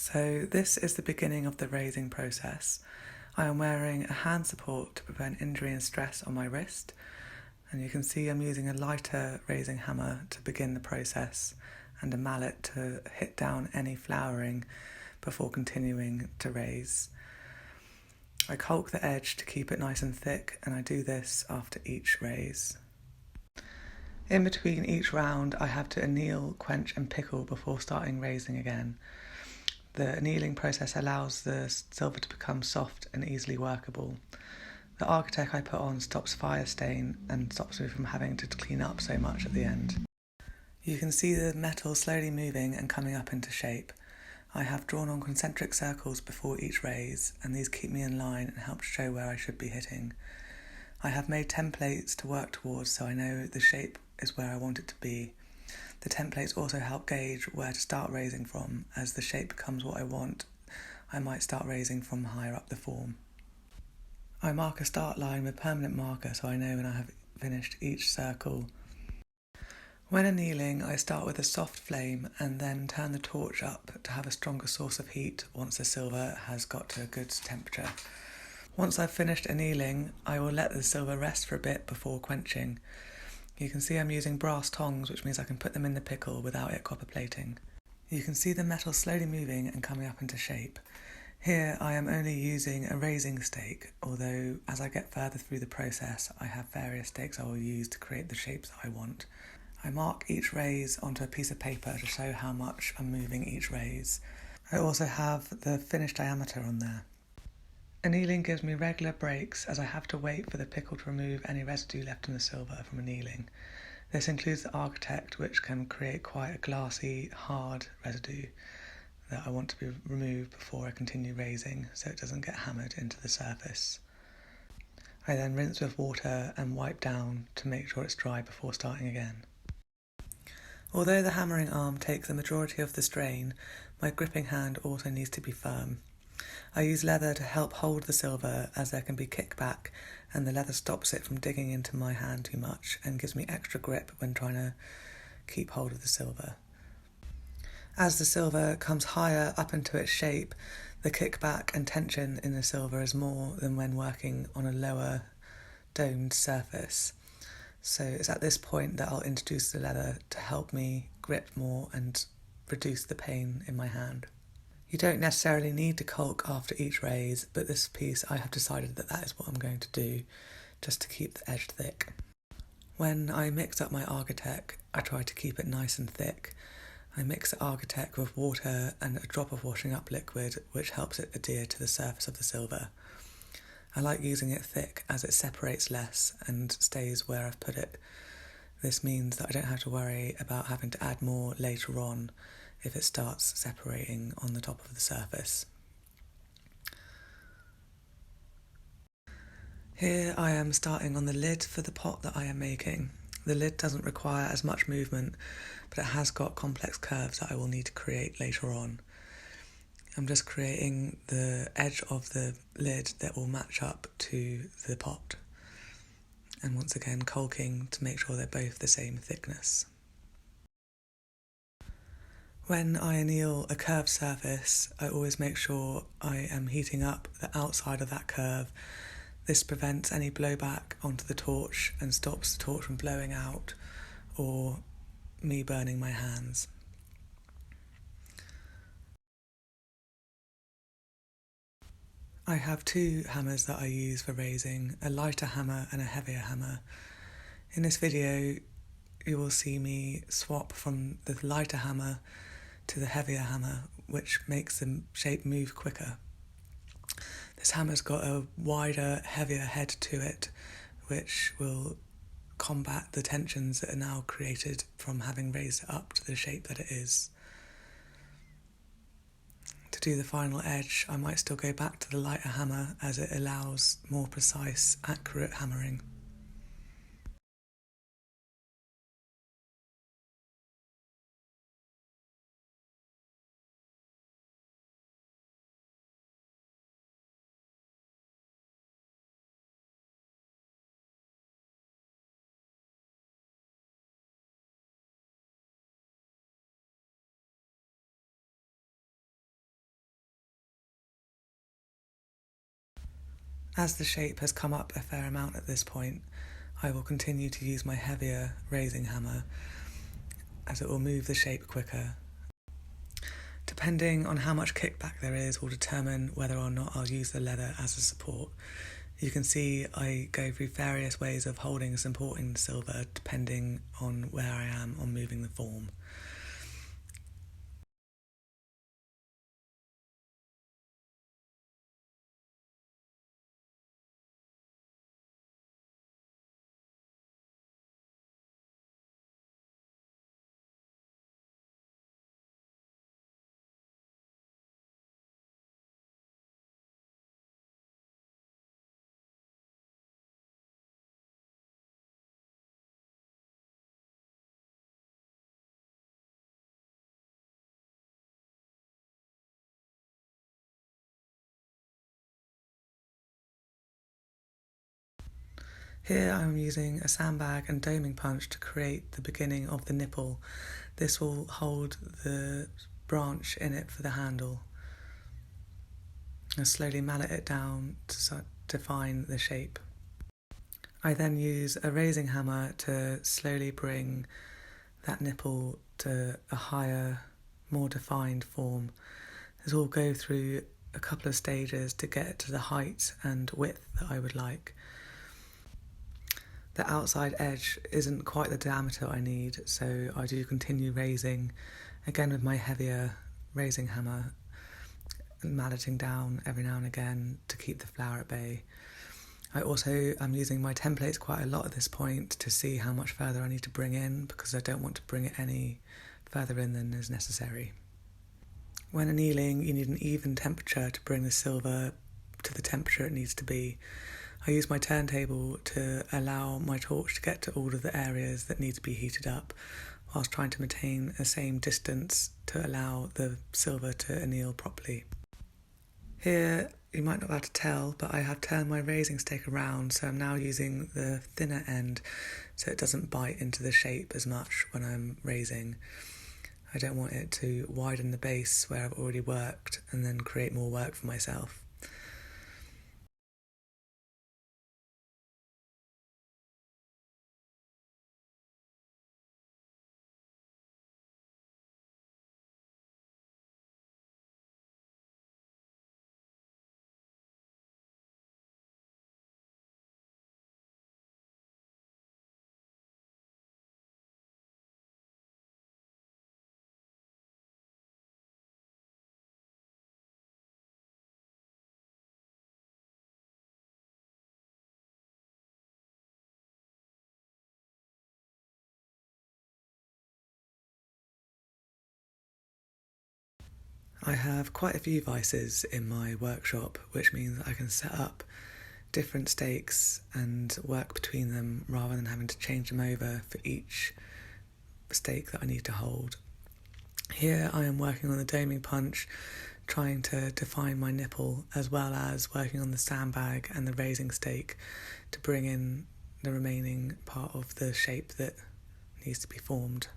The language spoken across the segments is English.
So this is the beginning of the raising process. I am wearing a hand support to prevent injury and stress on my wrist, and you can see I'm using a lighter raising hammer to begin the process and a mallet to hit down any flowering before continuing to raise. I caulk the edge to keep it nice and thick, and I do this after each raise. In between each round I have to anneal, quench and pickle before starting raising again. The annealing process allows the silver to become soft and easily workable. The Architect I put on stops fire stain and stops me from having to clean up so much at the end. You can see the metal slowly moving and coming up into shape. I have drawn on concentric circles before each raise, and these keep me in line and help to show where I should be hitting. I have made templates to work towards so I know the shape is where I want it to be. The templates also help gauge where to start raising from. As the shape becomes what I want, I might start raising from higher up the form. I mark a start line with permanent marker so I know when I have finished each circle. When annealing, I start with a soft flame and then turn the torch up to have a stronger source of heat once the silver has got to a good temperature. Once I've finished annealing, I will let the silver rest for a bit before quenching. You can see I'm using brass tongs, which means I can put them in the pickle without it copper plating. You can see the metal slowly moving and coming up into shape. Here I am only using a raising stake, although as I get further through the process I have various stakes I will use to create the shapes that I want. I mark each raise onto a piece of paper to show how much I'm moving each raise. I also have the finished diameter on there. Annealing gives me regular breaks as I have to wait for the pickle to remove any residue left in the silver from annealing. This includes the Architect, which can create quite a glassy, hard residue that I want to be removed before I continue raising so it doesn't get hammered into the surface. I then rinse with water and wipe down to make sure it's dry before starting again. Although the hammering arm takes the majority of the strain, my gripping hand also needs to be firm. I use leather to help hold the silver as there can be kickback, and the leather stops it from digging into my hand too much and gives me extra grip when trying to keep hold of the silver. As the silver comes higher up into its shape, the kickback and tension in the silver is more than when working on a lower domed surface. So it's at this point that I'll introduce the leather to help me grip more and reduce the pain in my hand. You don't necessarily need to caulk after each raise, but this piece I have decided that is what I'm going to do, just to keep the edge thick. When I mix up my Architect, I try to keep it nice and thick. I mix the Architect with water and a drop of washing up liquid, which helps it adhere to the surface of the silver. I like using it thick as it separates less and stays where I've put it. This means that I don't have to worry about having to add more later on if it starts separating on the top of the surface. Here I am starting on the lid for the pot that I am making. The lid doesn't require as much movement, but it has got complex curves that I will need to create later on. I'm just creating the edge of the lid that will match up to the pot. And once again, caulking to make sure they're both the same thickness. When I anneal a curved surface, I always make sure I am heating up the outside of that curve. This prevents any blowback onto the torch and stops the torch from blowing out or me burning my hands. I have two hammers that I use for raising, a lighter hammer and a heavier hammer. In this video you will see me swap from the lighter hammer to the heavier hammer, which makes the shape move quicker. This hammer's got a wider, heavier head to it, which will combat the tensions that are now created from having raised it up to the shape that it is. To do the final edge, I might still go back to the lighter hammer as it allows more precise, accurate hammering. As the shape has come up a fair amount at this point, I will continue to use my heavier raising hammer as it will move the shape quicker. Depending on how much kickback there is will determine whether or not I'll use the leather as a support. You can see I go through various ways of holding and supporting the silver depending on where I am on moving the form. Here I'm using a sandbag and doming punch to create the beginning of the nipple. This will hold the branch in it for the handle. And slowly mallet it down to define the shape. I then use a raising hammer to slowly bring that nipple to a higher, more defined form. This will go through a couple of stages to get to the height and width that I would like. The outside edge isn't quite the diameter I need, so I do continue raising, again with my heavier raising hammer, malleting down every now and again to keep the flower at bay. I also am using my templates quite a lot at this point to see how much further I need to bring in, because I don't want to bring it any further in than is necessary. When annealing, you need an even temperature to bring the silver to the temperature it needs to be. I use my turntable to allow my torch to get to all of the areas that need to be heated up, whilst trying to maintain the same distance to allow the silver to anneal properly. Here, you might not be able to tell, but I have turned my raising stake around, so I'm now using the thinner end so it doesn't bite into the shape as much when I'm raising. I don't want it to widen the base where I've already worked and then create more work for myself. I have quite a few vices in my workshop, which means I can set up different stakes and work between them rather than having to change them over for each stake that I need to hold. Here I am working on the doming punch, trying to define my nipple, as well as working on the sandbag and the raising stake to bring in the remaining part of the shape that needs to be formed.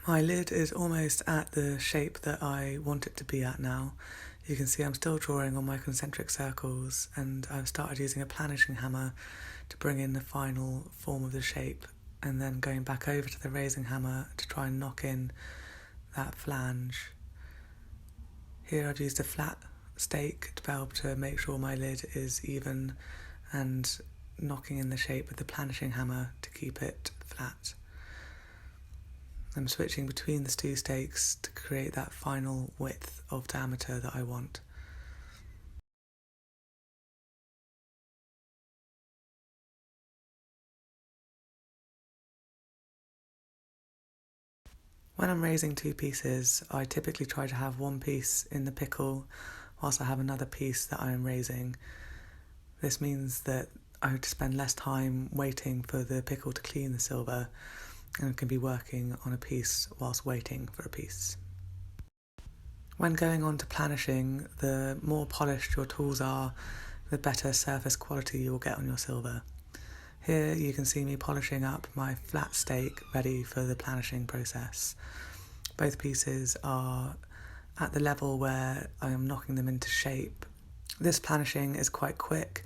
My lid is almost at the shape that I want it to be at now. You can see I'm still drawing on my concentric circles, and I've started using a planishing hammer to bring in the final form of the shape, and then going back over to the raising hammer to try and knock in that flange. Here I've used a flat stake to be able to make sure my lid is even, and knocking in the shape with the planishing hammer to keep it flat. I'm switching between the two stakes to create that final width of diameter that I want. When I'm raising two pieces, I typically try to have one piece in the pickle whilst I have another piece that I am raising. This means that I have to spend less time waiting for the pickle to clean the silver, and I can be working on a piece whilst waiting for a piece. When going on to planishing, the more polished your tools are, the better surface quality you will get on your silver. Here you can see me polishing up my flat stake ready for the planishing process. Both pieces are at the level where I am knocking them into shape. This planishing is quite quick,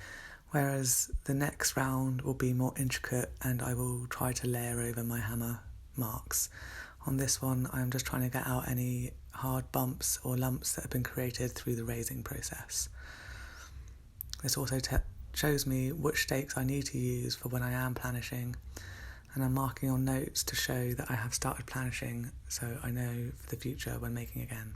whereas the next round will be more intricate and I will try to layer over my hammer marks. On this one, I'm just trying to get out any hard bumps or lumps that have been created through the raising process. This also shows me which stakes I need to use for when I am planishing, and I'm marking on notes to show that I have started planishing so I know for the future when making again.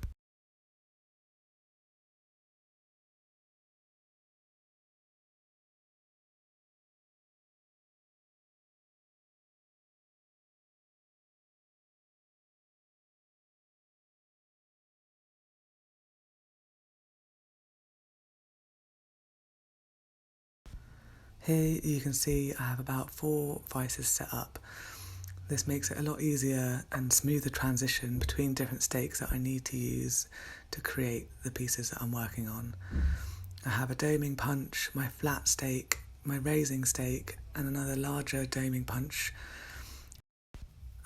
Here you can see I have about 4 vices set up. This makes it a lot easier and smoother transition between different stakes that I need to use to create the pieces that I'm working on. I have a doming punch, my flat stake, my raising stake, and another larger doming punch.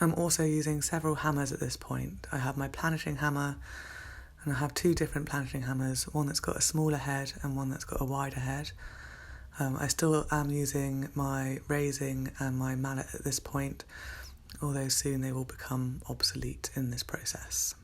I'm also using several hammers at this point. I have my planishing hammer, and I have 2 different planishing hammers, one that's got a smaller head and one that's got a wider head. I still am using my raising and my mallet at this point, although soon they will become obsolete in this process.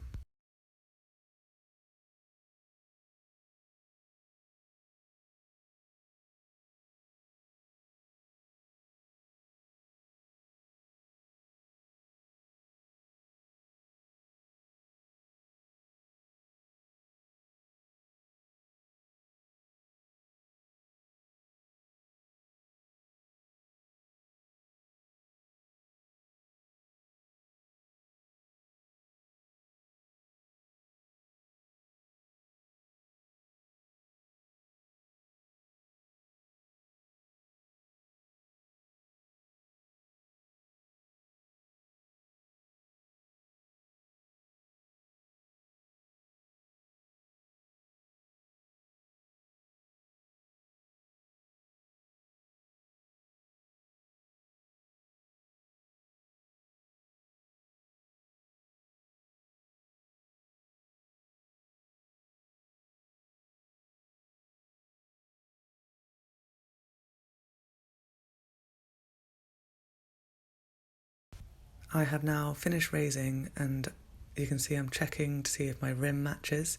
I have now finished raising, and you can see I'm checking to see if my rim matches,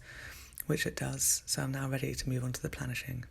which it does, so I'm now ready to move on to the planishing.